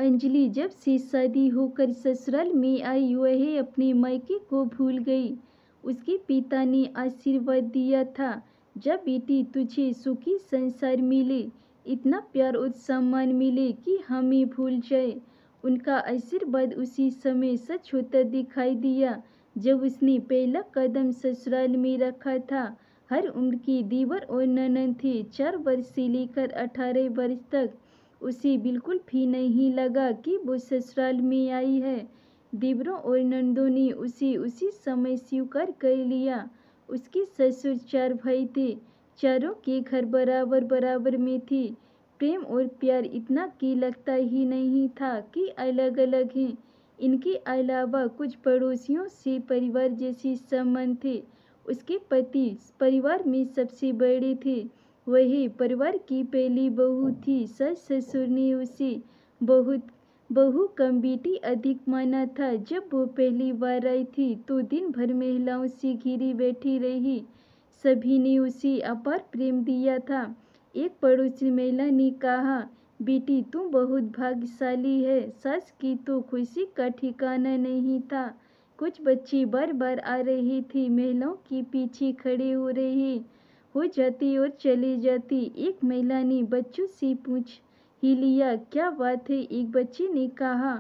अंजलि जब से शादी होकर ससुराल में आई वह अपने मायके को भूल गई। उसके पिता ने आशीर्वाद दिया था, जा बेटी तुझे सुखी संसार मिले, इतना प्यार और सम्मान मिले कि हमें भूल जाए। उनका आशीर्वाद उसी समय सच होता दिखाई दिया जब उसने पहला कदम ससुराल में रखा था। हर उम्र की दीवर और ननद थे। 4 वर्ष से लेकर 18 वर्ष तक उसे बिल्कुल भी नहीं लगा कि वो ससुराल में आई है। देवरों और नंदों ने उसे उसी समय स्वीकार कर लिया। उसके ससुर 4 भाई थे। चारों के घर बराबर बराबर में थे। प्रेम और प्यार इतना कि लगता ही नहीं था कि अलग अलग हैं। इनके अलावा कुछ पड़ोसियों से परिवार जैसे संबंध थे। उसके पति परिवार में सबसे बड़े थे। वही परिवार की पहली बहू थी। सास ससुर ने उसे बहुत बहू कम बेटी अधिक माना था। जब वो पहली बार आई थी तो दिन भर महिलाओं से घिरी बैठी रही। सभी ने उसे अपार प्रेम दिया था। एक पड़ोसी महिला ने कहा, बेटी तुम बहुत भाग्यशाली है। सास की तो खुशी का ठिकाना नहीं था। कुछ बच्चे बार बार आ रहे थे, महिलाओं के पीछे खड़े हो जाती और चले जाती। एक महिला ने बच्चों से पूछ ही लिया, क्या बात है? एक बच्चे ने कहा,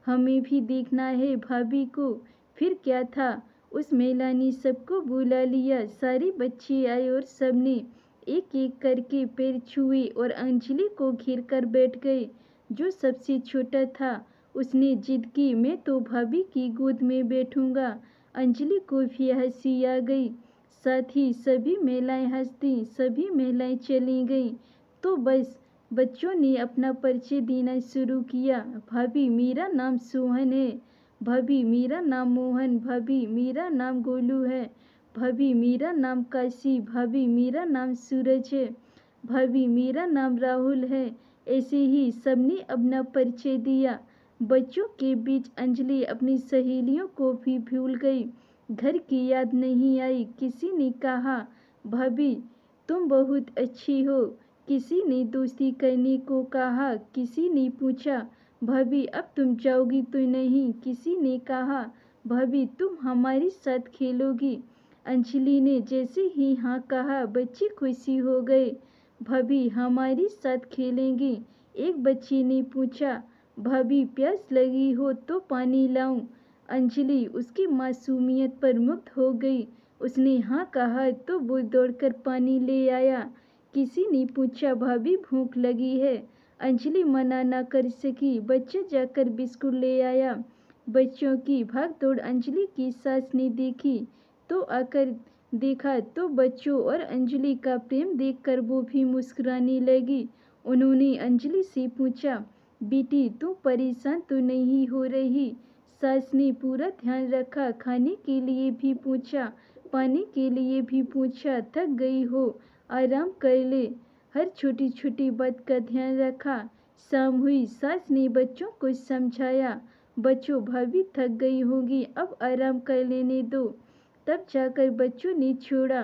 हमें भी देखना है भाभी को। फिर क्या था, उस महिला ने सबको बुला लिया। सारे बच्चे आए और सबने एक एक करके पैर छुए और अंजलि को घेर कर बैठ गए। जो सबसे छोटा था उसने जिद की, मैं तो भाभी की गोद में बैठूंगा। अंजलि को भी हंसी आ गई। साथ ही सभी महिलाएं हंस दी। सभी महिलाएं चली गईं तो बस बच्चों ने अपना परिचय देना शुरू किया। भाभी मेरा नाम सोहन है। भाभी मेरा नाम मोहन। भाभी मेरा नाम गोलू है। भाभी मेरा नाम काशी। भाभी मेरा नाम सूरज है। भाभी मेरा नाम राहुल है। ऐसे ही सबने अपना परिचय दिया। बच्चों के बीच अंजलि अपनी सहेलियों को भी भूल गई। घर की याद नहीं आई। किसी ने कहा, भाभी तुम बहुत अच्छी हो। किसी ने दोस्ती करने को कहा। किसी ने पूछा, भाभी अब तुम जाओगी तो नहीं? किसी ने कहा, भाभी तुम हमारे साथ खेलोगी? अंजलि ने जैसे ही हाँ कहा, बच्चे खुशी हो गए। भाभी हमारे साथ खेलेंगी? एक बच्चे ने पूछा, भाभी प्यास लगी हो तो पानी लाऊं? अंजलि उसकी मासूमियत पर मुग्ध हो गई। उसने हाँ कहा तो वो दौड़कर पानी ले आया। किसी ने पूछा, भाभी भूख लगी है? अंजलि मना न कर सकी। बच्चा जाकर बिस्कुट ले आया। बच्चों की भागदौड़ अंजलि की सास ने देखी तो आकर देखा तो बच्चों और अंजलि का प्रेम देखकर वो भी मुस्कुराने लगी। उन्होंने अंजलि से पूछा, बेटी तू परेशान तो नहीं हो रही? सास ने पूरा ध्यान रखा। खाने के लिए भी पूछा, पानी के लिए भी पूछा। थक गई हो, आराम कर ले। हर छोटी छोटी बात का ध्यान रखा। शाम हुई। सास ने बच्चों को समझाया, बच्चों भाभी थक गई होगी, अब आराम कर लेने दो। तब जाकर बच्चों ने छोड़ा।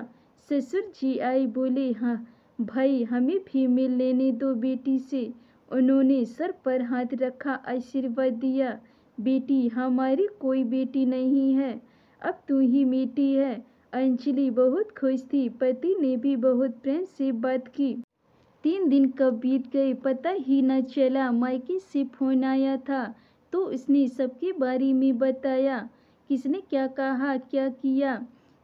ससुर जी आए, बोले, हाँ भाई हमें भी मिल लेने दो बेटी से। उन्होंने सर पर हाथ रखा, आशीर्वाद दिया, बेटी हमारी कोई बेटी नहीं है, अब तू ही बेटी है। अंजलि बहुत खुश थी। पति ने भी बहुत प्रेम से बात की। 3 दिन कब बीत गए पता ही न चला। मायके से फोन आया था तो उसने सबके बारे में बताया, किसने क्या कहा क्या किया।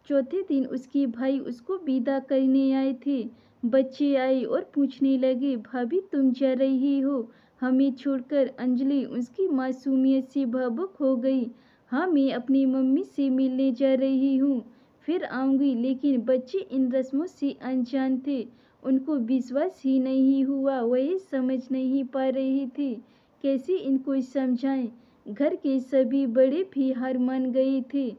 चौथे दिन उसके भाई उसको विदा करने आए थे। बच्चे आए और पूछने लगे, भाभी तुम जा रही हो हमें छोड़कर? अंजलि उसकी मासूमियत से भावुक हो गई। हाँ मैं अपनी मम्मी से मिलने जा रही हूँ, फिर आऊँगी। लेकिन बच्चे इन रस्मों से अनजान थे। उनको विश्वास ही नहीं हुआ। वह समझ नहीं पा रही थी कैसे इनको समझाएं। घर के सभी बड़े भी हार मान गए थे।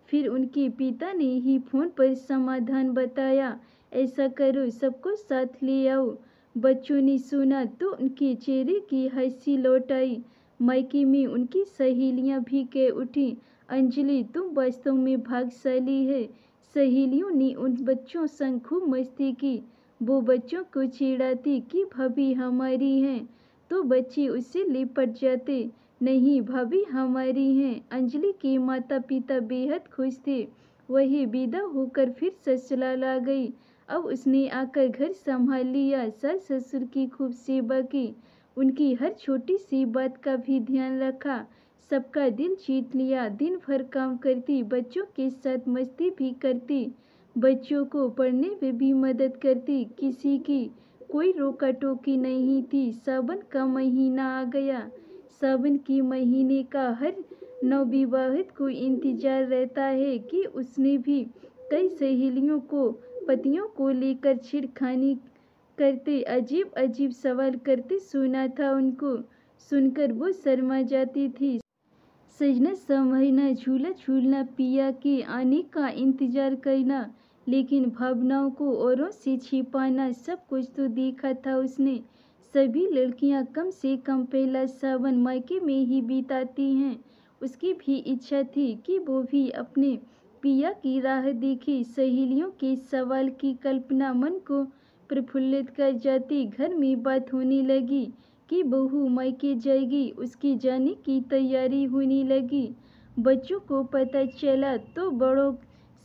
फिर उनके पिता ने ही फोन पर समाधान बताया, ऐसा करो सबको साथ ले आओ। बच्चों ने सुना तो उनके चेहरे की हंसी लौट आई। मायके में उनकी सहेलियां भी कह उठी, अंजलि तुम वास्तव में भाग्यशाली है। सहेलियों ने उन बच्चों संग खूब मस्ती की। वो बच्चों को चिढ़ाती कि भाभी हमारी हैं, तो बच्चे उससे लिपट जाते। नहीं भाभी हमारी हैं। अंजलि के माता पिता बेहद खुश थे। वही विदा होकर फिर ससुराल आ गई। अब उसने आकर घर संभाल लिया, सास ससुर की खूब सेवा की, उनकी हर छोटी सी बात का भी ध्यान रखा, सबका दिल जीत लिया। दिन भर काम करती, बच्चों के साथ मस्ती भी करती, बच्चों को पढ़ने में भी मदद करती। किसी की कोई रोका टोकी नहीं थी। सावन का महीना आ गया। सावन के महीने का हर नवविवाहित को इंतजार रहता है कि उसने भी कई सहेलियों को पतियों को लेकर छेड़खानी करते, अजीब अजीब सवाल करते सुना था उनको। सुनकर वो शर्मा जाती थी। सजना संवरना, झूला झूलना, पिया के आने का इंतजार करना, लेकिन भावनाओं को औरों से छिपाना, सब कुछ तो देखा था उसने। सभी लड़कियां कम से कम पहला सावन मायके में ही बिताती हैं। उसकी भी इच्छा थी कि वो भी अपने पिया की राह देखे। सहेलियों के सवाल की कल्पना मन को प्रफुल्लित कर जाती। घर में बात होने लगी कि बहू मायके जाएगी, उसकी जाने की तैयारी होने लगी। बच्चों को पता चला तो बड़ों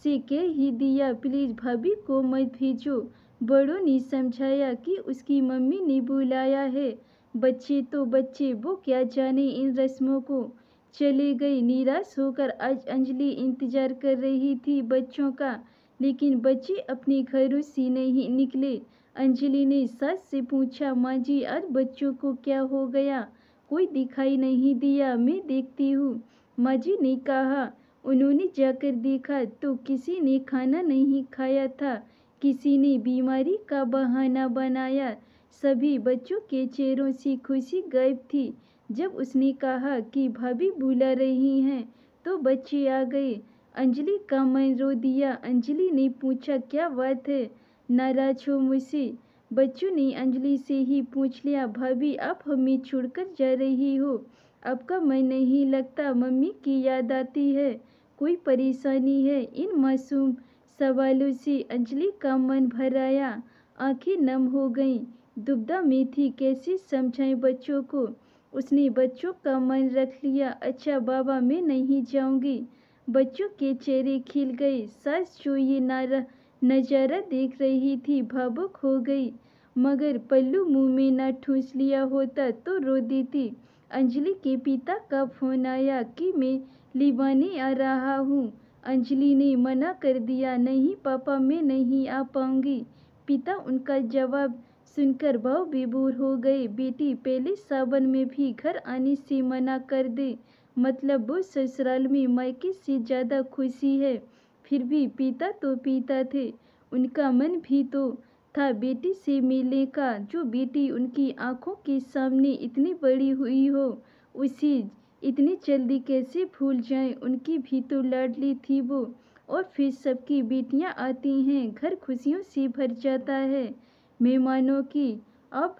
से कह ही दिया, प्लीज भाभी को मत भेजो। बड़ों ने समझाया कि उसकी मम्मी ने बुलाया है। बच्चे तो बच्चे, वो क्या जाने इन रस्मों को। चले गए निराश होकर। आज अंजलि इंतजार कर रही थी बच्चों का, लेकिन बच्चे अपने घरों से नहीं निकले। अंजलि ने सास से पूछा, माँ जी आज बच्चों को क्या हो गया? कोई दिखाई नहीं दिया। मैं देखती हूँ, माँ जी ने कहा। उन्होंने जाकर देखा तो किसी ने खाना नहीं खाया था, किसी ने बीमारी का बहाना बनाया। सभी बच्चों के चेहरों से खुशी गायब थी। जब उसने कहा कि भाभी बुला रही हैं तो बच्चे आ गए। अंजलि का मन रो दिया। अंजलि ने पूछा, क्या बात है, नाराज हो मुझसे? बच्चों ने अंजलि से ही पूछ लिया, भाभी आप हमें छोड़कर जा रही हो, आपका मन नहीं लगता, मम्मी की याद आती है, कोई परेशानी है? इन मासूम सवालों से अंजलि का मन भर आया, आंखें नम हो गईं। दुविधा में थी कैसे समझाएं बच्चों को। उसने बच्चों का मन रख लिया। अच्छा बाबा मैं नहीं जाऊंगी। बच्चों के चेहरे खिल गए। सास जो ये नजारा देख रही थी भावुक हो गई, मगर पल्लू मुंह में न ठूस लिया होता तो रो देती। अंजलि के पिता का फोन आया कि मैं लिवाने आ रहा हूँ। अंजलि ने मना कर दिया, नहीं पापा मैं नहीं आ पाऊंगी। पिता उनका जवाब सुनकर भाव विभोर हो गए। बेटी पहले सावन में भी घर आने से मना कर दे, मतलब वो ससुराल में मायके से ज़्यादा खुशी है। फिर भी पिता तो पिता थे, उनका मन भी तो था बेटी से मिलने का। जो बेटी उनकी आंखों के सामने इतनी बड़ी हुई हो, उसे इतनी जल्दी कैसे भूल जाएं? उनकी भी तो लाडली थी वो। और फिर सबकी बेटियां आती हैं, घर खुशियों से भर जाता है। मेहमानों की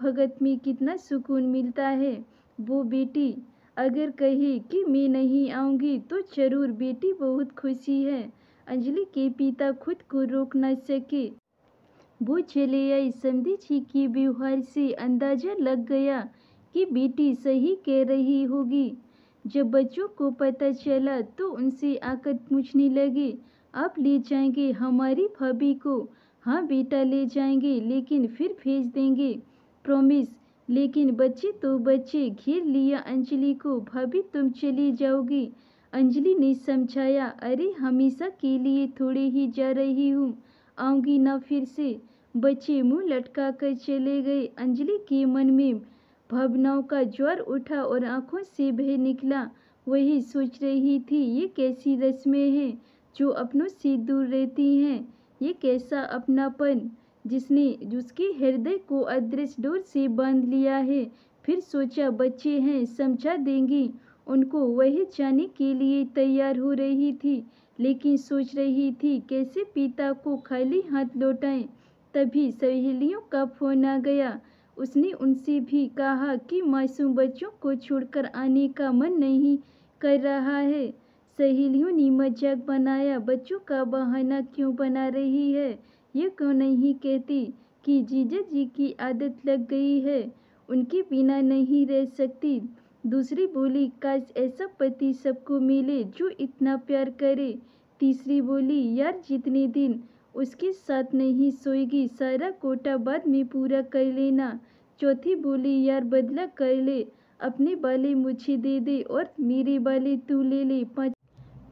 भगत में कितना सुकून मिलता है। वो बेटी अगर कहे कि मैं नहीं आऊँगी तो जरूर बेटी बहुत खुशी है। अंजलि के पिता खुद को रोक न सके, वो चले आई। समधी जी के व्यवहार से अंदाजा लग गया कि बेटी सही कह रही होगी। जब बच्चों को पता चला तो उनसे आकर पूछने लगे, आप ले जाएंगे हमारी भाभी को? हाँ बेटा ले जाएंगे, लेकिन फिर भेज देंगे, प्रॉमिस। लेकिन बच्चे तो बच्चे, घेर लिया अंजलि को। भाभी तुम चली जाओगी? अंजलि ने समझाया, अरे हमेशा के लिए थोड़े ही जा रही हूँ, आऊँगी ना फिर से। बच्चे मुंह लटका कर चले गए। अंजलि के मन में भावनाओं का ज्वार उठा और आंखों से बह निकला। वही सोच रही थी, ये कैसी रस्में हैं जो अपनों से दूर रहती हैं? ये कैसा अपनापन जिसके हृदय को अदृश्य डोर से बांध लिया है? फिर सोचा, बच्चे हैं, समझा देंगी उनको। वही जाने के लिए तैयार हो रही थी, लेकिन सोच रही थी कैसे पिता को खाली हाथ लौटाएं। तभी सहेलियों का फोन आ गया। उसने उनसे भी कहा कि मासूम बच्चों को छोड़कर आने का मन नहीं कर रहा है। सहेलियों ने मजाक बनाया, बच्चों का बहाना क्यों बना रही है? ये क्यों नहीं कहती कि जीजा जी की आदत लग गई है? उनके बिना नहीं रह सकती। दूसरी बोली, काश ऐसा पति सबको मिले जो इतना प्यार करे। तीसरी बोली, यार जितने दिन उसके साथ नहीं सोएगी सारा कोटा बाद में पूरा कर लेना। चौथी बोली, यार बदला कर ले, अपने बाले मुझे दे दे और मेरे बाले तू ले ले।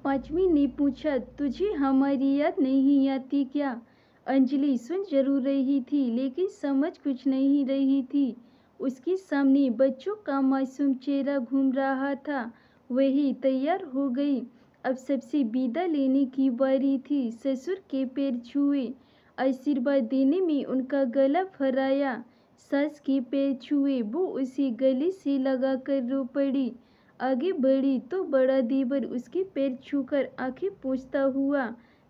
पांचवी ने पूछा, तुझे हमारी याद नहीं आती क्या? अंजलि सुन जरूर रही थी लेकिन समझ कुछ नहीं रही थी। उसके सामने बच्चों का मासूम चेहरा घूम रहा था। वही तैयार हो गई। अब सबसे विदा लेने की बारी थी। ससुर के पैर छुए, आशीर्वाद देने में उनका गला फराया। सास के पैर छुए, वो उसे गले से लगाकर रो पड़ी। आगे बढ़ी तो बड़ा देवर उसके पैर छूकर आंखें पोंछता हुआ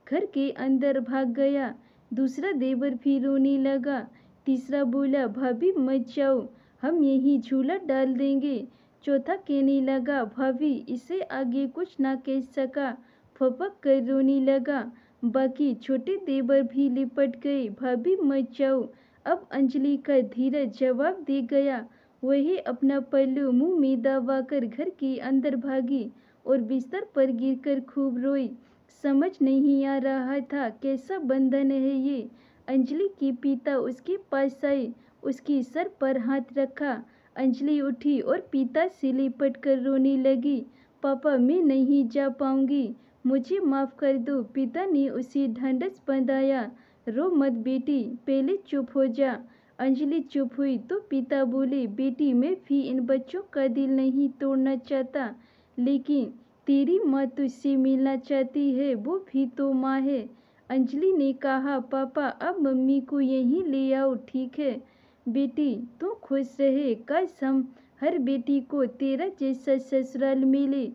घर के अंदर भाग गया। दूसरा देवर भी रोने लगा। तीसरा बोला, भाभी मत जाओ, हम यही झूला डाल देंगे। चौथा कहने लगा, भाभी इसे आगे कुछ ना कह सका, फपक कर रोने लगा। बाकी छोटे देवर भी लिपट गए, भाभी मत जाओ। अब अंजलि का धीरज जवाब दे गया। वही अपना पल्लू मुंह में दबाकर घर के अंदर भागी और बिस्तर पर गिरकर खूब रोई। समझ नहीं आ रहा था कैसा बंधन है ये। अंजलि के पिता उसके पास आए, उसके सर पर हाथ रखा। अंजलि उठी और पिता से लिपट कर रोने लगी। पापा मैं नहीं जा पाऊंगी, मुझे माफ कर दो। पिता ने उसे ढांढस बंधाया। रो मत बेटी, पहले चुप हो जा। अंजलि चुप हुई तो पिता बोले, बेटी मैं भी इन बच्चों का दिल नहीं तोड़ना चाहता, लेकिन तेरी माँ तुझसे मिलना चाहती है, वो भी तो माँ है। अंजलि ने कहा, पापा अब मम्मी को यहीं ले आओ, ठीक है? बेटी तू खुश रहे, काश हम हर बेटी को तेरा जैसा ससुराल मिले।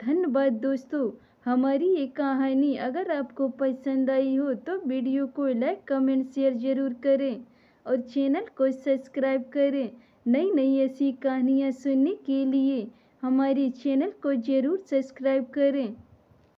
धन्यवाद दोस्तों। हमारी ये कहानी अगर आपको पसंद आई हो तो वीडियो को लाइक कमेंट शेयर ज़रूर करें और चैनल को सब्सक्राइब करें। नई नई ऐसी कहानियाँ सुनने के लिए हमारे चैनल को ज़रूर सब्सक्राइब करें।